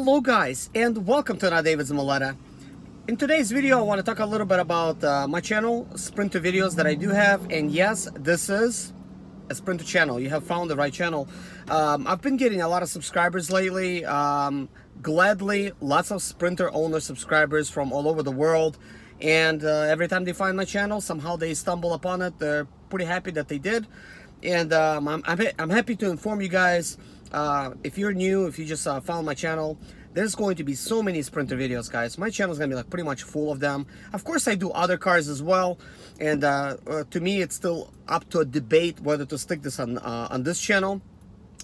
Hello guys, and welcome to another day with ZIMALETA. In today's video I want to talk a little bit about my channel, Sprinter videos that I do have. And yes, this is a Sprinter channel. You have found the right channel. I've been getting a lot of subscribers lately. Gladly, lots of Sprinter owner subscribers from all over the world. And every time they find my channel, somehow they stumble upon it. They're pretty happy that they did. And I'm happy to inform you guys, if you're new, if you just found my channel, there's going to be so many Sprinter videos, guys. My channel is going to be like pretty much full of them. Of course, I do other cars as well. And to me, it's still up to a debate whether to stick this on this channel,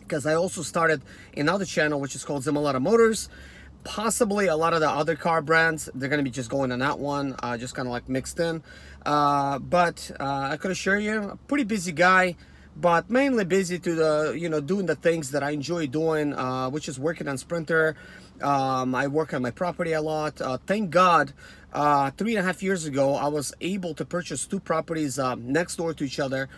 because I also started another channel which is called ZIMALETA Motors. Possibly a lot of the other car brands, they're going to be just going on that one, just kind of like mixed in. But I could assure you, a pretty busy guy, but mainly busy to the, doing the things that I enjoy doing, which is working on Sprinter. I work on my property a lot. Thank God, 3.5 years ago, I was able to purchase 2 properties next door to each other.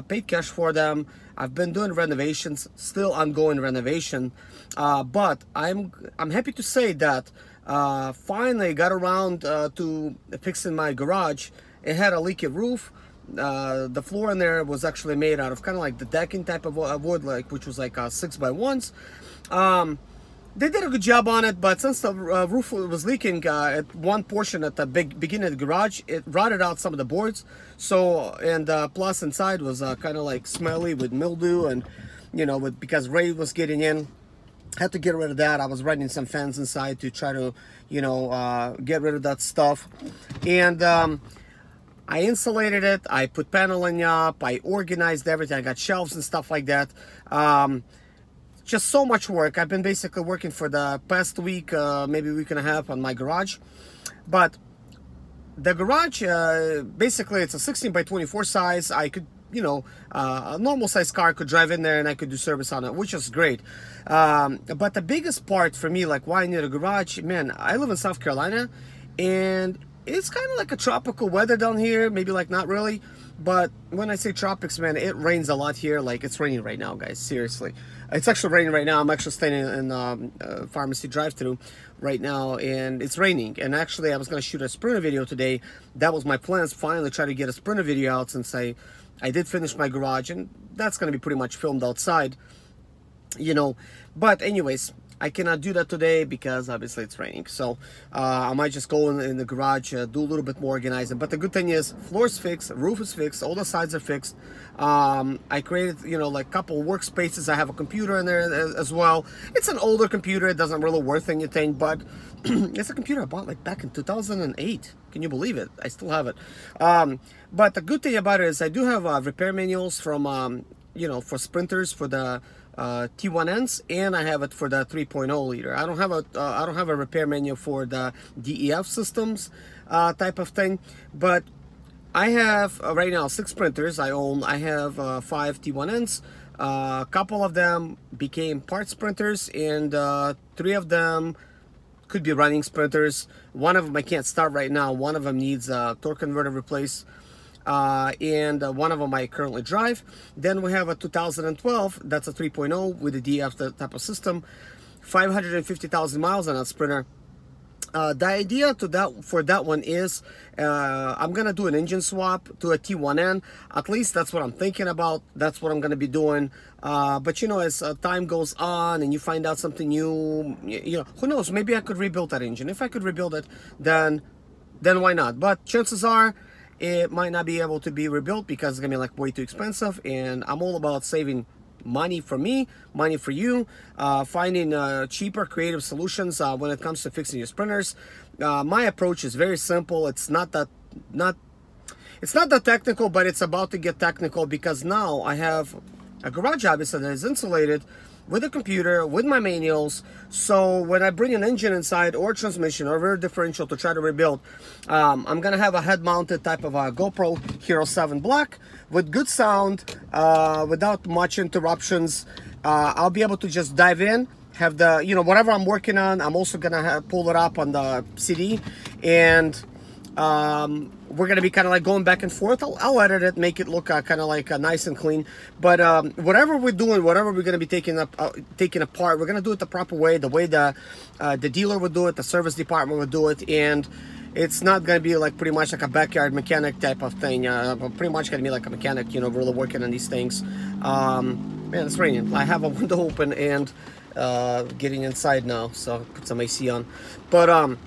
Paid cash for them. I've been doing renovations, still ongoing renovation. But I'm happy to say that finally got around to fixing my garage. It had a leaky roof. The floor in there was actually made out of kind of like the decking type of wood, which was like 6x1s. They did a good job on it, but since the roof was leaking at one portion at the beginning of the garage, it rotted out some of the boards. So, and plus inside was kind of like smelly with mildew, and because rain was getting in. Had to get rid of that. I was running some fans inside to try to get rid of that stuff. And I insulated it, I put paneling up, I organized everything, I got shelves and stuff like that. Just so much work. I've been basically working for the past week, maybe a week and a half on my garage. But the garage, basically it's a 16x24 size. I could, a normal size car could drive in there and I could do service on it, which is great. But the biggest part for me, like why I need a garage, man, I live in South Carolina, and it's kind of like a tropical weather down here. Maybe like not really, but when I say tropics, man, it rains a lot here. Like it's raining right now, guys, seriously. It's actually raining right now. I'm actually standing in pharmacy drive-through right now, and it's raining. And actually I was going to shoot a Sprinter video today. That was my plans, finally try to get a Sprinter video out, since I did finish my garage, and that's going to be pretty much filmed outside, but anyways, I cannot do that today because obviously it's raining. So I might just go in the garage, do a little bit more organizing. But the good thing is, floor's fixed, roof is fixed, all the sides are fixed. I created, like a couple workspaces. I have a computer in there as well. It's an older computer. It doesn't really worth anything, but it's a computer I bought like back in 2008. Can you believe it? I still have it. But the good thing about it is I do have repair manuals from, for Sprinters, for the T1Ns, and I have it for the 3.0 liter. I don't have a repair manual for the DEF systems type of thing, but I have right now 6 Sprinters I own. I have 5 T1Ns. A couple of them became part Sprinters, and 3 of them could be running Sprinters. One of them I can't start right now. One of them needs a torque converter replaced. And one of them I currently drive. Then we have a 2012, that's a 3.0 with a DF type of system, 550,000 miles on that Sprinter. The idea for that one is I'm gonna do an engine swap to a T1N. At least that's what I'm thinking about. That's what I'm gonna be doing. But as time goes on and you find out something new, who knows? Maybe I could rebuild that engine. If I could rebuild it, then why not? But chances are it might not be able to be rebuilt because it's gonna be like way too expensive, and I'm all about saving money for me, money for you, finding cheaper, creative solutions when it comes to fixing your Sprinters. My approach is very simple. It's not that technical, but it's about to get technical, because now I have a garage obviously that is insulated with a computer, with my manuals. So when I bring an engine inside, or transmission, or rear differential to try to rebuild, I'm gonna have a head-mounted type of a GoPro Hero 7 Black with good sound, without much interruptions. I'll be able to just dive in, have the, whatever I'm working on, I'm also gonna pull it up on the CD, and We're gonna be kind of like going back and forth. I'll edit it, make it look kind of like nice and clean. But whatever we're doing, whatever we're gonna be taking apart, we're gonna do it the proper way, the way the dealer would do it, the service department would do it, and it's not gonna be like pretty much like a backyard mechanic type of thing. Pretty much gonna be like a mechanic, you know, really working on these things. Man, it's raining. I have a window open and getting inside now, so I'll put some AC on. But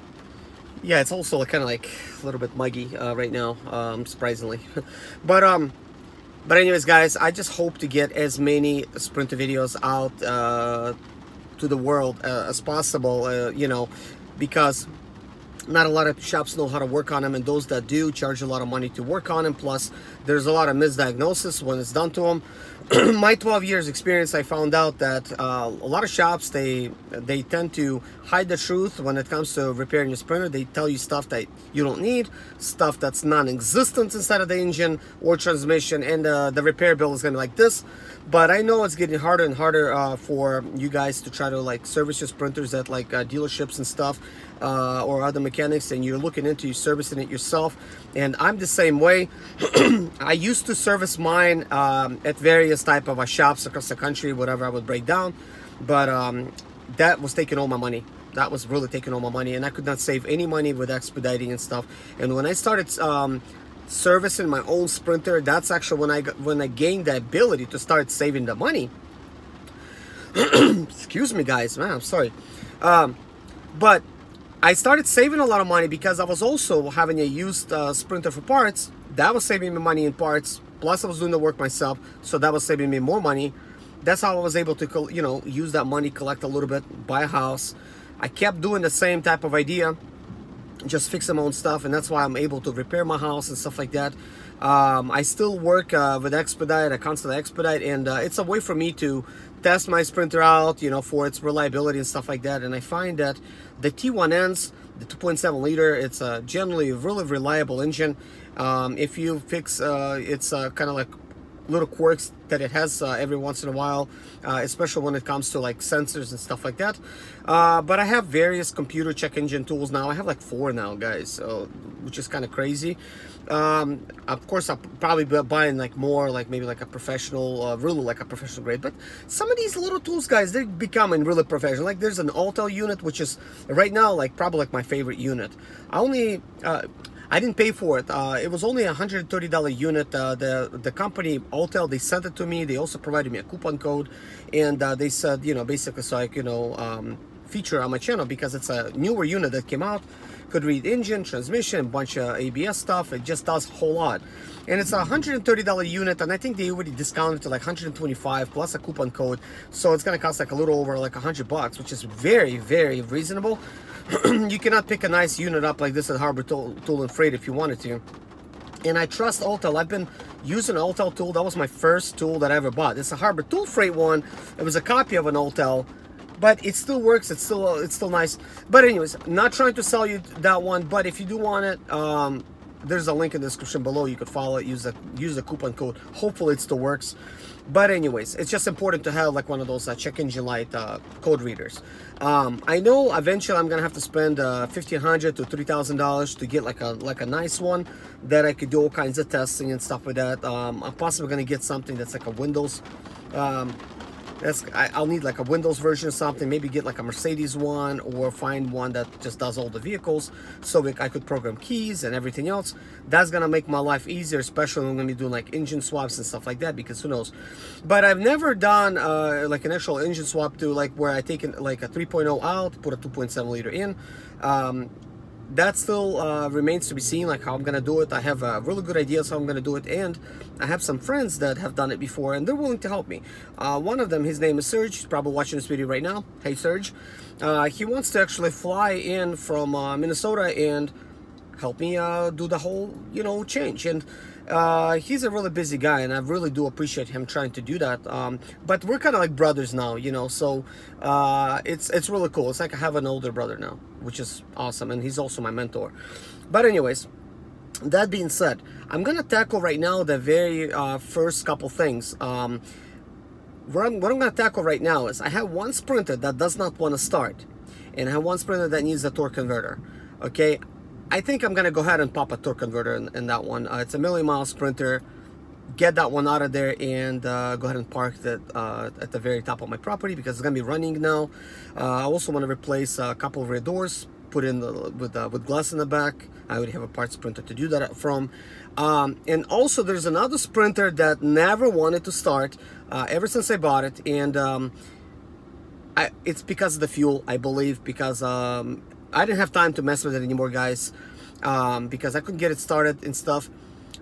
yeah, it's also kind of like a little bit muggy right now, surprisingly. But anyways, guys, I just hope to get as many Sprinter videos out to the world as possible, you know, because not a lot of shops know how to work on them, and those that do charge a lot of money to work on them. Plus, there's a lot of misdiagnosis when it's done to them. My 12 years experience, I found out that a lot of shops, they tend to hide the truth when it comes to repairing your Sprinter. They tell you stuff that you don't need, stuff that's non-existent inside of the engine or transmission, and the repair bill is gonna be like this. But I know it's getting harder and harder for you guys to try to like service your Sprinters at like dealerships and stuff, or other mechanics, and you're looking into servicing it yourself. And I'm the same way. I used to service mine at various type of shops across the country, whatever I would break down, but that was taking all my money. That was really taking all my money, and I could not save any money with expediting and stuff. And when I started servicing my own Sprinter, that's actually when I gained the ability to start saving the money. Excuse me, guys, man, I'm sorry. But I started saving a lot of money because I was also having a used Sprinter for parts. That was saving me money in parts. Plus, I was doing the work myself, so that was saving me more money. That's how I was able to, you know, use that money, collect a little bit, buy a house. I kept doing the same type of idea, just fix my own stuff, and that's why I'm able to repair my house and stuff like that. I still work with Expedite. I constantly expedite, and it's a way for me to test my Sprinter out, you know, for its reliability and stuff like that. And I find that the T1Ns, the 2.7 liter, it's generally a really reliable engine. If you fix it's kind of like little quirks that it has every once in a while, especially when it comes to like sensors and stuff like that. But I have various computer check engine tools now. I have like 4 now, guys, so, which is kind of crazy. Of course, I'll probably be buying like more, like maybe like a professional, really like a professional grade. But some of these little tools, guys, they're becoming really professional. Like there's an Autel unit, which is right now like probably like my favorite unit. I didn't pay for it. It was only a $130 unit. The company Autel, they sent it to me. They also provided me a coupon code, and they said, you know, basically so I could, you know, feature on my channel because it's a newer unit that came out. Could read engine, transmission, a bunch of ABS stuff. It just does a whole lot. And it's a $130 unit, and I think they already discounted to like $125 plus a coupon code. So it's gonna cost like a little over like $100, which is very, very reasonable. You cannot pick a nice unit up like this at Harbor Tool and Freight if you wanted to. And I trust Autel. I've been using an Autel tool. That was my first tool that I ever bought. It's a Harbor Tool Freight one. It was a copy of an Autel, but it still works. It's still nice. But anyways, not trying to sell you that one, but if you do want it, there's a link in the description below. You could follow it, use the coupon code. Hopefully it still works. But anyways, it's just important to have like one of those check engine light code readers. I know eventually I'm gonna have to spend $1,500 to $3,000 to get like a nice one that I could do all kinds of testing and stuff with that. I'm possibly gonna get something that's like a Windows. I'll need like a Windows version or something, maybe get like a Mercedes one, or find one that just does all the vehicles so I could program keys and everything else. That's gonna make my life easier, especially when I'm gonna be doing like engine swaps and stuff like that, because who knows. But I've never done like an actual engine swap to like where I take like a 3.0 out, put a 2.7 liter in. That still remains to be seen, like how I'm gonna do it. I have really good ideas how I'm gonna do it, and I have some friends that have done it before, and they're willing to help me. One of them, his name is Serge. He's probably watching this video right now. Hey, Serge. He wants to actually fly in from Minnesota and help me do the whole, you know, change. And he's a really busy guy, and I really do appreciate him trying to do that. But we're kind of like brothers now, you know, so it's really cool. It's like I have an older brother now, which is awesome, and he's also my mentor. But anyways, that being said, I'm gonna tackle right now the very first couple things. What I'm gonna tackle right now is I have one Sprinter that does not want to start, and I have one Sprinter that needs a torque converter. Okay, I think I'm gonna go ahead and pop a torque converter in that one. It's a million-mile sprinter. Get that one out of there and go ahead and park that at the very top of my property because it's gonna be running now. I also want to replace a couple of rear doors, put in with glass in the back. I already have a parts printer to do that from. And also there's another sprinter that never wanted to start ever since I bought it, and it's because of the fuel, I believe, because I didn't have time to mess with it anymore, guys, because I couldn't get it started and stuff.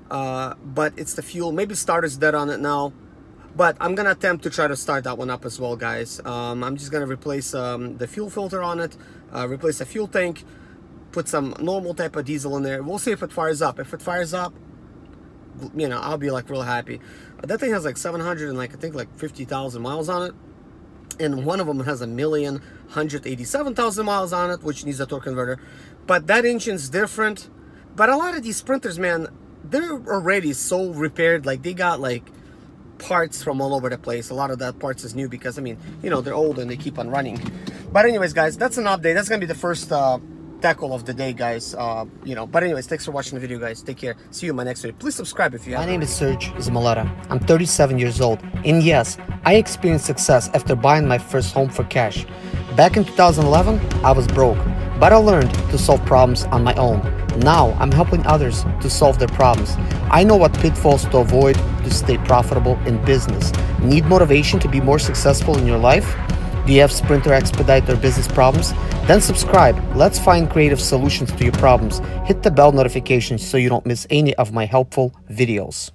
But it's the fuel. Maybe starter's dead on it now, but I'm gonna attempt to try to start that one up as well, guys. I'm just gonna replace the fuel filter on it, replace the fuel tank, put some normal type of diesel in there. We'll see if it fires up. If it fires up, you know, I'll be like real happy. That thing has like 700 and like I think like 50,000 miles on it, and one of them has 1,187,000 miles on it, which needs a torque converter. But that engine's different. But a lot of these sprinters, man, they're already so repaired. Like they got like parts from all over the place. A lot of that parts is new because, I mean, you know, they're old and they keep on running. But anyways, guys, that's an update. That's gonna be the first tackle of the day, guys. You know, but anyways, thanks for watching the video, guys. Take care. See you in my next video. Please subscribe if you haven't. My name is Serge ZIMALETA. I'm 37 years old, and yes, I experienced success after buying my first home for cash. Back in 2011, I was broke, but I learned to solve problems on my own. Now I'm helping others to solve their problems. I know what pitfalls to avoid to stay profitable in business. Need motivation to be more successful in your life? Do you have Sprinter expedite or business problems? Then subscribe. Let's find creative solutions to your problems. Hit the bell notification so you don't miss any of my helpful videos.